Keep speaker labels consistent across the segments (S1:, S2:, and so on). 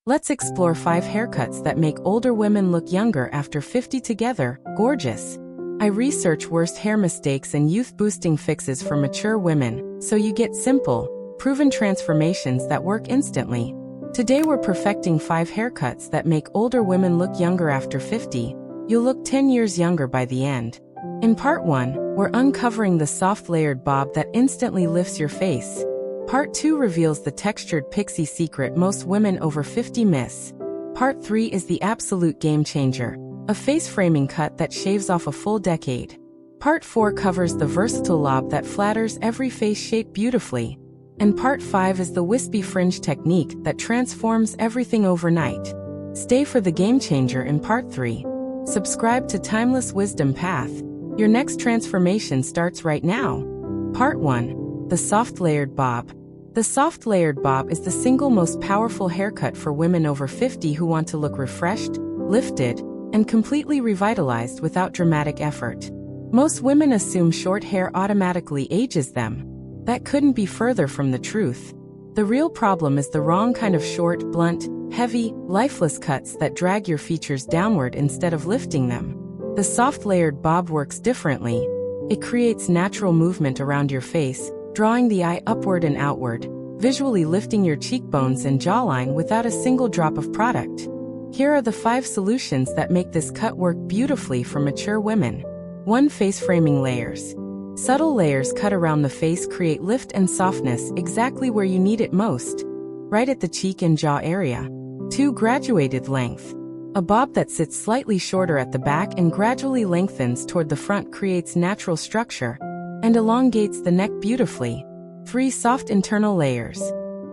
S1: Let's explore 5 haircuts that make older women look younger after 50 together. Gorgeous. I research worst hair mistakes and youth-boosting fixes for mature women, so you get simple, proven transformations that work instantly. Today we're perfecting 5 haircuts that make older women look younger after 50. You'll look 10 years younger by the end. In part 1, we're uncovering the soft layered bob that instantly lifts your face. Part 2 reveals the textured pixie secret most women over 50 miss. Part 3 is the absolute game changer, a face framing cut that shaves off a full decade. Part 4 covers the versatile lob that flatters every face shape beautifully. And part 5 is the wispy fringe technique that transforms everything overnight. Stay for the game changer in part 3. Subscribe to Timeless Wisdom Path. Your next transformation starts right now. Part 1. The soft layered bob. The soft layered bob is the single most powerful haircut for women over 50 who want to look refreshed, lifted, and completely revitalized without dramatic effort. Most women assume short hair automatically ages them. That couldn't be further from the truth. The real problem is the wrong kind of short, blunt, heavy, lifeless cuts that drag your features downward instead of lifting them. The soft layered bob works differently. It creates natural movement around your face, drawing the eye upward and outward, visually lifting your cheekbones and jawline without a single drop of product. Here are the 5 solutions that make this cut work beautifully for mature women. 1. Face framing layers. Subtle layers cut around the face create lift and softness exactly where you need it most, right at the cheek and jaw area. 2. Graduated length. A bob that sits slightly shorter at the back and gradually lengthens toward the front creates natural structure and elongates the neck beautifully. 3. Soft internal layers.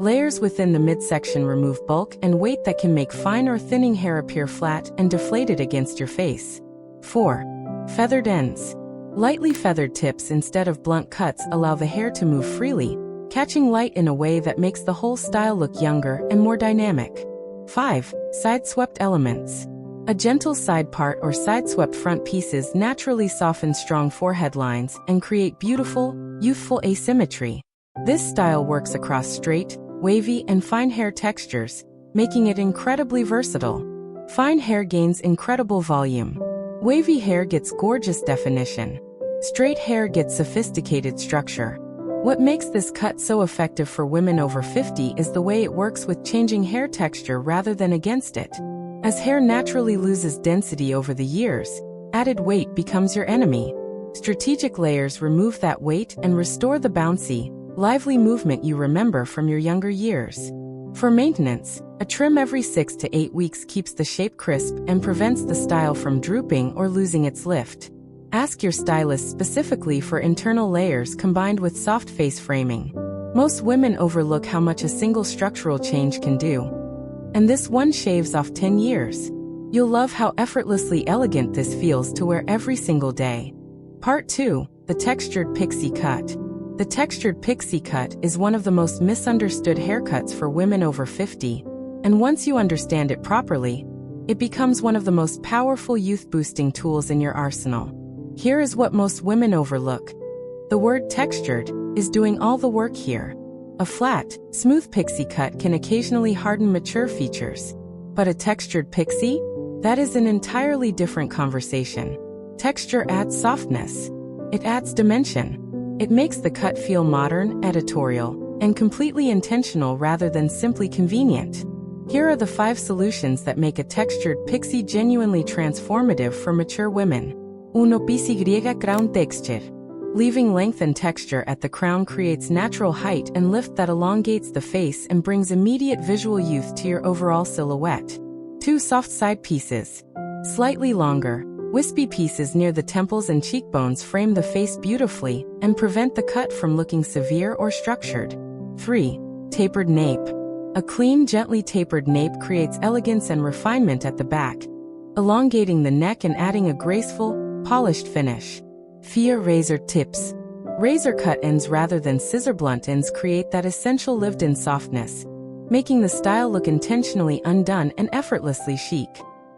S1: Layers within the midsection remove bulk and weight that can make fine or thinning hair appear flat and deflated against your face. 4. Feathered ends. Lightly feathered tips instead of blunt cuts allow the hair to move freely, catching light in a way that makes the whole style look younger and more dynamic. 5. Side-swept elements. A gentle side part or side-swept front pieces naturally soften strong forehead lines and create beautiful, youthful asymmetry. This style works across straight, wavy, and fine hair textures, making it incredibly versatile. Fine hair gains incredible volume. Wavy hair gets gorgeous definition. Straight hair gets sophisticated structure. What makes this cut so effective for women over 50 is the way it works with changing hair texture rather than against it. As hair naturally loses density over the years, added weight becomes your enemy. Strategic layers remove that weight and restore the bouncy, lively movement you remember from your younger years. For maintenance, a trim every 6 to 8 weeks keeps the shape crisp and prevents the style from drooping or losing its lift. Ask your stylist specifically for internal layers combined with soft face framing. Most women overlook how much a single structural change can do. And this one shaves off 10 years. You'll love how effortlessly elegant this feels to wear every single day. Part 2. The textured pixie cut. The textured pixie cut is one of the most misunderstood haircuts for women over 50, and once you understand it properly, it becomes one of the most powerful youth-boosting tools in your arsenal. Here is what most women overlook. The word textured is doing all the work here. A flat, smooth pixie cut can occasionally harden mature features, but a textured pixie? That is an entirely different conversation. Texture adds softness. It adds dimension. It makes the cut feel modern, editorial, and completely intentional rather than simply convenient. Here are the 5 solutions that make a textured pixie genuinely transformative for mature women. 1. Pixie crown texture. Leaving length and texture at the crown creates natural height and lift that elongates the face and brings immediate visual youth to your overall silhouette. 2. Soft side pieces. Slightly longer, wispy pieces near the temples and cheekbones frame the face beautifully and prevent the cut from looking severe or structured. 3. Tapered nape. A clean, gently tapered nape creates elegance and refinement at the back, elongating the neck and adding a graceful, polished finish. 4. Razor tips. Razor cut ends rather than scissor blunt ends create that essential lived-in softness, making the style look intentionally undone and effortlessly chic.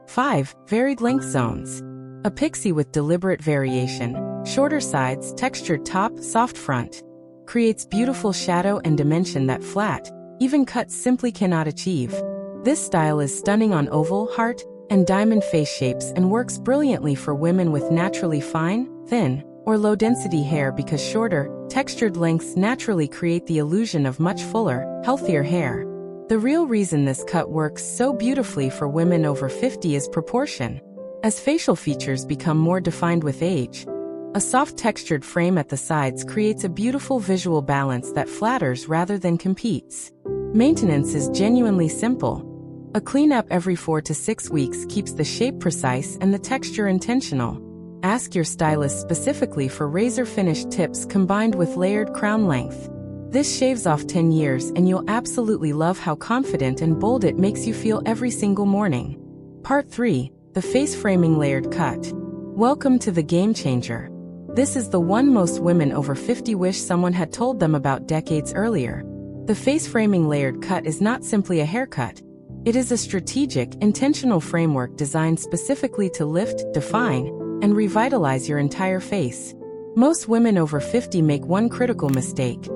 S1: 5. Varied length zones. A pixie with deliberate variation, shorter sides, textured top, soft front, creates beautiful shadow and dimension that flat, even cuts simply cannot achieve. This style is stunning on oval, heart, and diamond face shapes and works brilliantly for women with naturally fine, thin, or low-density hair because shorter, textured lengths naturally create the illusion of much fuller, healthier hair. The real reason this cut works so beautifully for women over 50 is proportion. As facial features become more defined with age, a soft textured frame at the sides creates a beautiful visual balance that flatters rather than competes. Maintenance is genuinely simple. A cleanup every 4 to 6 weeks keeps the shape precise and the texture intentional. Ask your stylist specifically for razor-finished tips combined with layered crown length. This shaves off 10 years and you'll absolutely love how confident and bold it makes you feel every single morning. Part 3. The Face Framing Layered Cut. Welcome to the game changer. This is the one most women over 50 wish someone had told them about decades earlier. The face framing layered cut is not simply a haircut. It is a strategic, intentional framework designed specifically to lift, define, and revitalize your entire face. Most women over 50 make one critical mistake.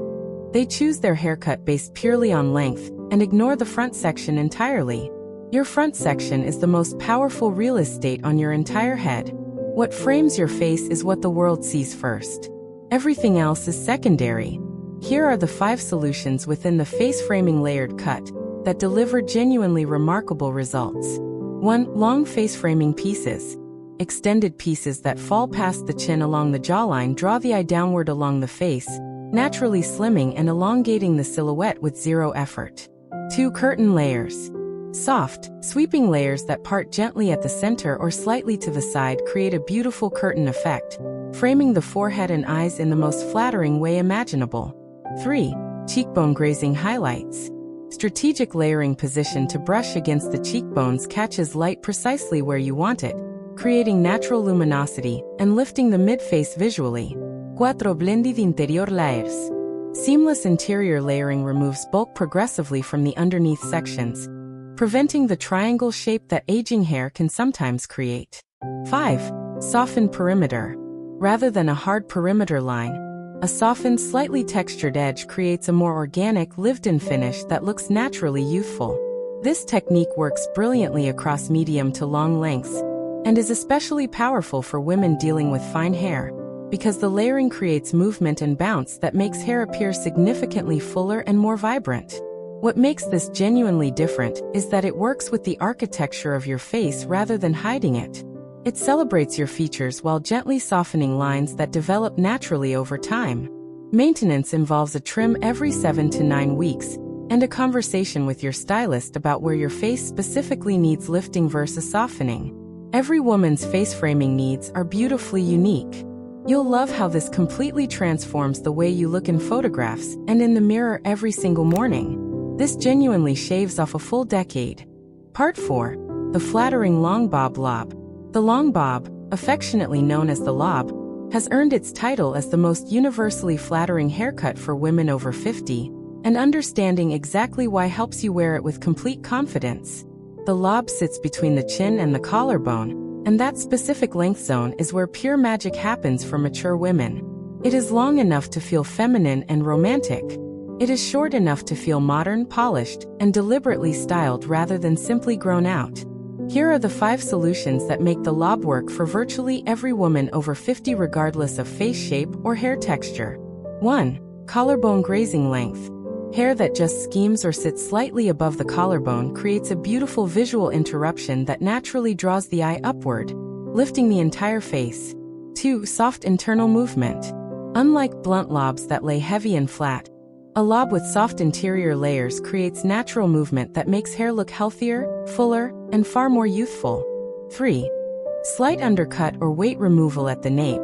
S1: They choose their haircut based purely on length and ignore the front section entirely. Your front section is the most powerful real estate on your entire head. What frames your face is what the world sees first. Everything else is secondary. Here are the 5 solutions within the face framing layered cut that deliver genuinely remarkable results. 1. Long face framing pieces. Extended pieces that fall past the chin along the jawline draw the eye downward along the face, naturally slimming and elongating the silhouette with zero effort. 2. Curtain layers. Soft, sweeping layers that part gently at the center or slightly to the side create a beautiful curtain effect, framing the forehead and eyes in the most flattering way imaginable. 3. Cheekbone grazing highlights. Strategic layering position to brush against the cheekbones catches light precisely where you want it, creating natural luminosity and lifting the mid-face visually. 4. Blended interior layers. Seamless interior layering removes bulk progressively from the underneath sections, preventing the triangle shape that aging hair can sometimes create. 5. Softened perimeter. Rather than a hard perimeter line, a softened, slightly textured edge creates a more organic, lived-in finish that looks naturally youthful. This technique works brilliantly across medium to long lengths, and is especially powerful for women dealing with fine hair, because the layering creates movement and bounce that makes hair appear significantly fuller and more vibrant. What makes this genuinely different is that it works with the architecture of your face rather than hiding it. It celebrates your features while gently softening lines that develop naturally over time. Maintenance involves a trim every 7 to 9 weeks, and a conversation with your stylist about where your face specifically needs lifting versus softening. Every woman's face framing needs are beautifully unique. You'll love how this completely transforms the way you look in photographs and in the mirror every single morning. This genuinely shaves off a full decade. Part 4. The Flattering Long Bob Lob. The long bob, affectionately known as the lob, has earned its title as the most universally flattering haircut for women over 50, and understanding exactly why helps you wear it with complete confidence. The lob sits between the chin and the collarbone, and that specific length zone is where pure magic happens for mature women. It is long enough to feel feminine and romantic. It is short enough to feel modern, polished, and deliberately styled rather than simply grown out. Here are the 5 solutions that make the lob work for virtually every woman over 50 regardless of face shape or hair texture. 1. Collarbone grazing length. Hair that just schemes or sits slightly above the collarbone creates a beautiful visual interruption that naturally draws the eye upward, lifting the entire face. 2. Soft internal movement. Unlike blunt lobs that lay heavy and flat, a lob with soft interior layers creates natural movement that makes hair look healthier, fuller, and far more youthful. 3. Slight undercut or weight removal at the nape.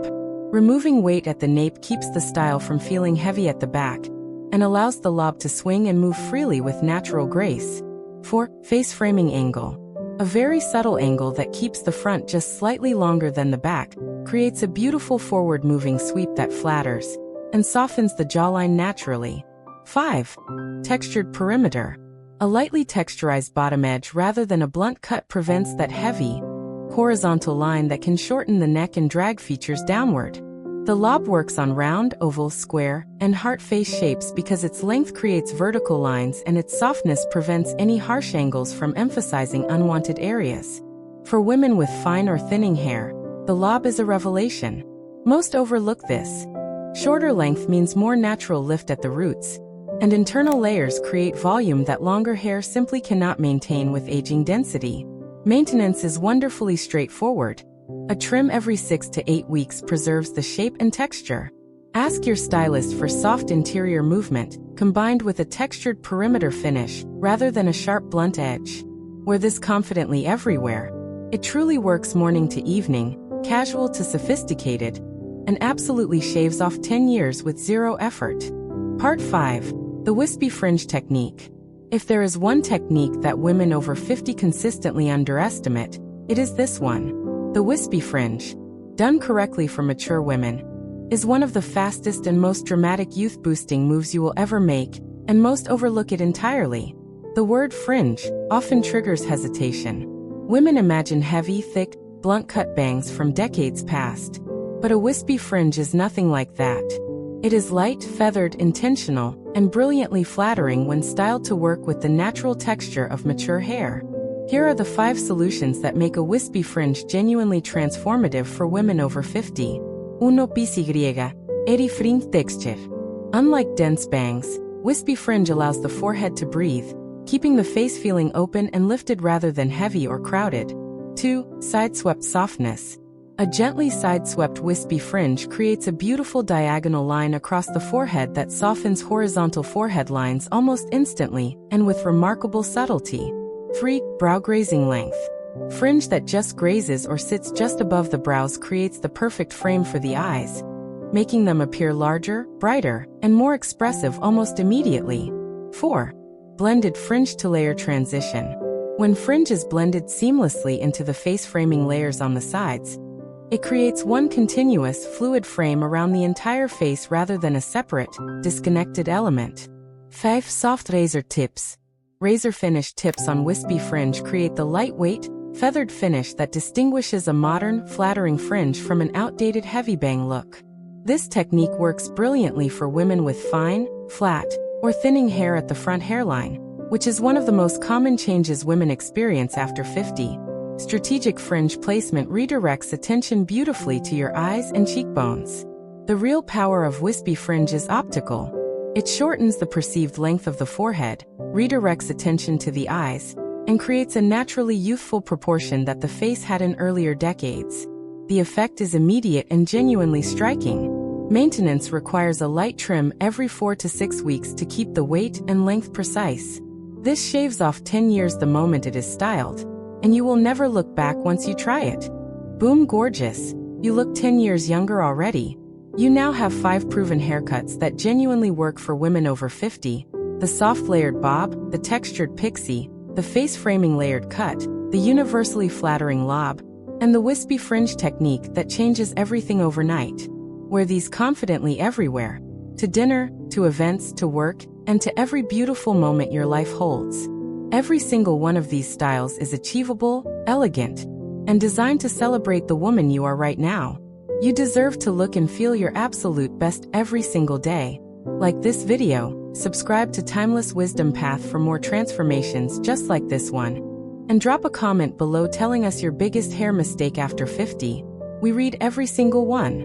S1: Removing weight at the nape keeps the style from feeling heavy at the back, and allows the lob to swing and move freely with natural grace. 4. Face framing angle. A very subtle angle that keeps the front just slightly longer than the back creates a beautiful forward-moving sweep that flatters and softens the jawline naturally. 5. Textured perimeter. A lightly texturized bottom edge rather than a blunt cut prevents that heavy, horizontal line that can shorten the neck and drag features downward. The lob works on round, oval, square, and heart face shapes because its length creates vertical lines and its softness prevents any harsh angles from emphasizing unwanted areas. For women with fine or thinning hair, the lob is a revelation. Most overlook this. Shorter length means more natural lift at the roots, and internal layers create volume that longer hair simply cannot maintain with aging density. Maintenance is wonderfully straightforward. A trim every 6 to 8 weeks preserves the shape and texture. Ask your stylist for soft interior movement, combined with a textured perimeter finish, rather than a sharp blunt edge. Wear this confidently everywhere. It truly works morning to evening, casual to sophisticated, and absolutely shaves off 10 years with zero effort. Part 5. The Wispy Fringe Technique. If there is one technique that women over 50 consistently underestimate, it is this one. The wispy fringe, done correctly for mature women, is one of the fastest and most dramatic youth-boosting moves you will ever make, and most overlook it entirely. The word fringe often triggers hesitation. Women imagine heavy, thick, blunt-cut bangs from decades past. But a wispy fringe is nothing like that. It is light, feathered, intentional, and brilliantly flattering when styled to work with the natural texture of mature hair. Here are the 5 solutions that make a wispy fringe genuinely transformative for women over 50. 1. Pixie. Airy fringe texture. Unlike dense bangs, wispy fringe allows the forehead to breathe, keeping the face feeling open and lifted rather than heavy or crowded. 2. Side-swept softness. A gently side-swept wispy fringe creates a beautiful diagonal line across the forehead that softens horizontal forehead lines almost instantly and with remarkable subtlety. 3. Brow grazing length. Fringe that just grazes or sits just above the brows creates the perfect frame for the eyes, making them appear larger, brighter, and more expressive almost immediately. 4. Blended fringe to layer transition. When fringe is blended seamlessly into the face framing layers on the sides, it creates one continuous, fluid frame around the entire face rather than a separate, disconnected element. 5. Soft razor tips. Razor finish tips on wispy fringe create the lightweight, feathered finish that distinguishes a modern, flattering fringe from an outdated heavy bang look. This technique works brilliantly for women with fine, flat, or thinning hair at the front hairline, which is one of the most common changes women experience after 50. Strategic fringe placement redirects attention beautifully to your eyes and cheekbones. The real power of wispy fringe is optical. It shortens the perceived length of the forehead, redirects attention to the eyes, and creates a naturally youthful proportion that the face had in earlier decades. The effect is immediate and genuinely striking. Maintenance requires a light trim every 4 to 6 weeks to keep the weight and length precise. This shaves off 10 years the moment it is styled, and you will never look back once you try it. Boom, gorgeous! You look 10 years younger already. You now have 5 proven haircuts that genuinely work for women over 50. The soft layered bob, the textured pixie, the face framing layered cut, the universally flattering lob, and the wispy fringe technique that changes everything overnight. Wear these confidently everywhere. To dinner, to events, to work, and to every beautiful moment your life holds. Every single one of these styles is achievable, elegant, and designed to celebrate the woman you are right now. You deserve to look and feel your absolute best every single day. Like this video, subscribe to Timeless Wisdom Path for more transformations just like this one. And drop a comment below telling us your biggest hair mistake after 50. We read every single one.